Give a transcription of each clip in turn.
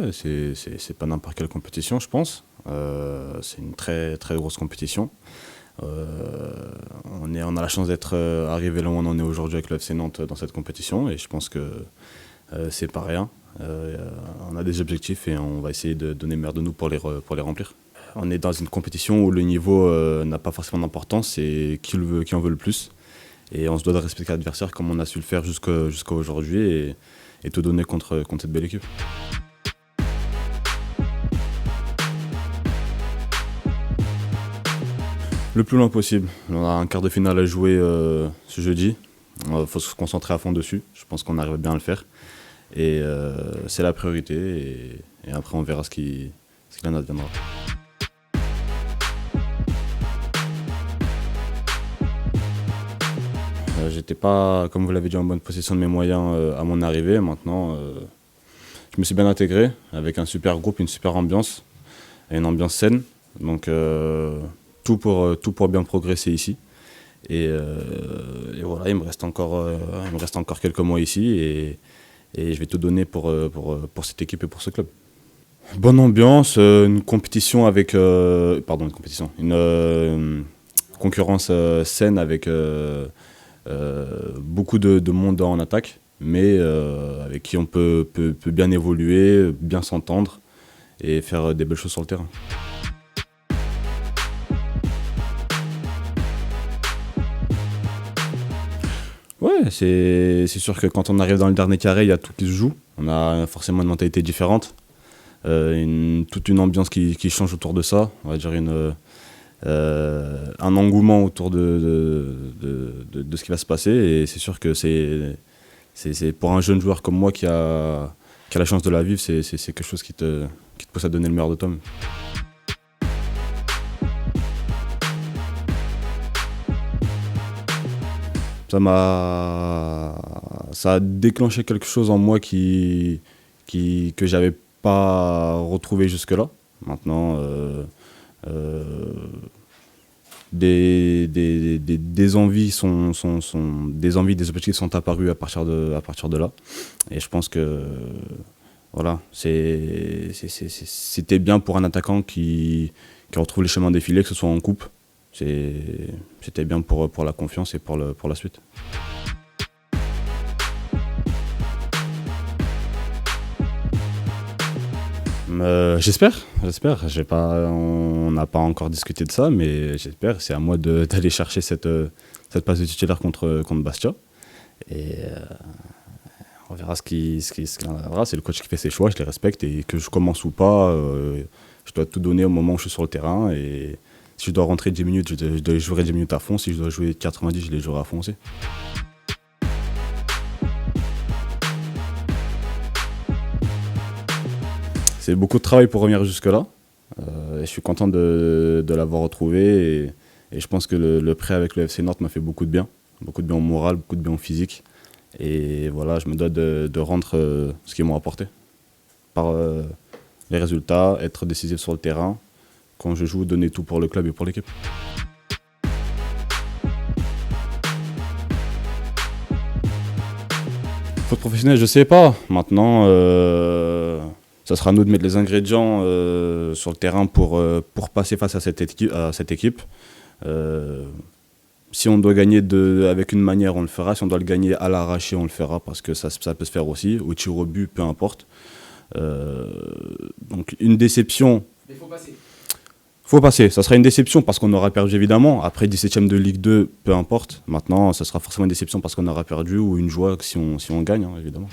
Ouais, c'est pas n'importe quelle compétition, je pense. C'est une très très grosse compétition. On a la chance d'être arrivé là où on en est aujourd'hui avec le FC Nantes dans cette compétition et je pense que c'est pas rien. On a des objectifs et on va essayer de donner le meilleur de nous pour les remplir. On est dans une compétition où le niveau n'a pas forcément d'importance, c'est qui en veut le plus. Et on se doit de respecter l'adversaire comme on a su le faire jusqu'à aujourd'hui et tout donner contre cette belle équipe. Le plus loin possible. On a un quart de finale à jouer ce jeudi. Il faut se concentrer à fond dessus. Je pense qu'on arrive bien à le faire. Et c'est la priorité. Et après, on verra ce qu'il en adviendra. J'étais pas, comme vous l'avez dit, en bonne possession de mes moyens à mon arrivée. Maintenant, je me suis bien intégré avec un super groupe, une super ambiance et une ambiance saine. Donc, tout pour bien progresser ici. Et voilà, il me reste encore quelques mois ici et je vais tout donner pour cette équipe et pour ce club. Bonne ambiance, une compétition avec... pardon, une compétition. Une concurrence saine avec beaucoup de monde en attaque, mais avec qui on peut bien évoluer, bien s'entendre et faire des belles choses sur le terrain. Ouais, c'est sûr que quand on arrive dans le dernier carré, il y a tout qui se joue. On a forcément une mentalité différente, toute une ambiance qui change autour de ça. On va dire un engouement autour de ce qui va se passer. Et c'est sûr que c'est pour un jeune joueur comme moi qui a la chance de la vivre, c'est quelque chose qui te pousse à donner le meilleur de toi-même. Ça a déclenché quelque chose en moi que j'avais pas retrouvé jusque-là. Maintenant, des envies des objectifs sont apparus à partir de là. Et je pense que voilà, c'était bien pour un attaquant qui retrouve les chemins défilés, que ce soit en coupe. C'était bien pour la confiance et pour la suite. J'espère. On n'a pas encore discuté de ça, mais j'espère. C'est à moi d'aller chercher cette place de titulaire contre Bastia. Et on verra ce qu'il en viendra. C'est le coach qui fait ses choix, je les respecte. Et que je commence ou pas, je dois tout donner au moment où je suis sur le terrain. Et si je dois rentrer 10 minutes, je jouerai 10 minutes à fond. Si je dois jouer 90, je les jouerai à fond aussi. C'est beaucoup de travail pour revenir jusque-là. Et je suis content de l'avoir retrouvé. Et je pense que le prêt avec le FC Nantes m'a fait beaucoup de bien. Beaucoup de bien au moral, beaucoup de bien au physique. Et voilà, je me dois de rendre ce qu'ils m'ont apporté. Par les résultats, être décisif sur le terrain. Quand je joue, donner tout pour le club et pour l'équipe. Faute professionnelle, je sais pas. Maintenant, ça sera à nous de mettre les ingrédients sur le terrain pour passer face à cette équipe. Si on doit gagner avec une manière, on le fera. Si on doit le gagner à l'arraché, on le fera parce que ça peut se faire aussi. Au tir au but, peu importe. Donc une déception. Mais il faut passer. Faut passer, ça sera une déception parce qu'on aura perdu évidemment. Après 17e de Ligue 2, peu importe. Maintenant, ça sera forcément une déception parce qu'on aura perdu ou une joie si on gagne, hein, évidemment.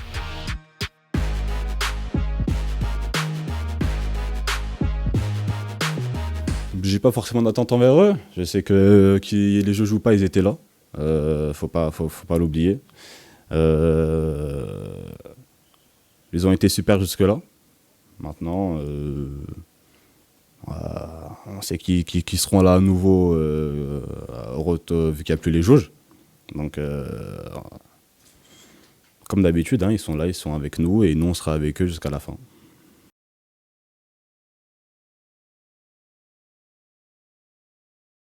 J'ai pas forcément d'attente envers eux. Je sais que les jeux jouent pas, ils étaient là. Faut pas l'oublier. Ils ont été super jusque-là. Maintenant, on sait qui seront là à nouveau vu qu'il n'y a plus les jauges. Donc, comme d'habitude, hein, ils sont là, ils sont avec nous et nous, on sera avec eux jusqu'à la fin.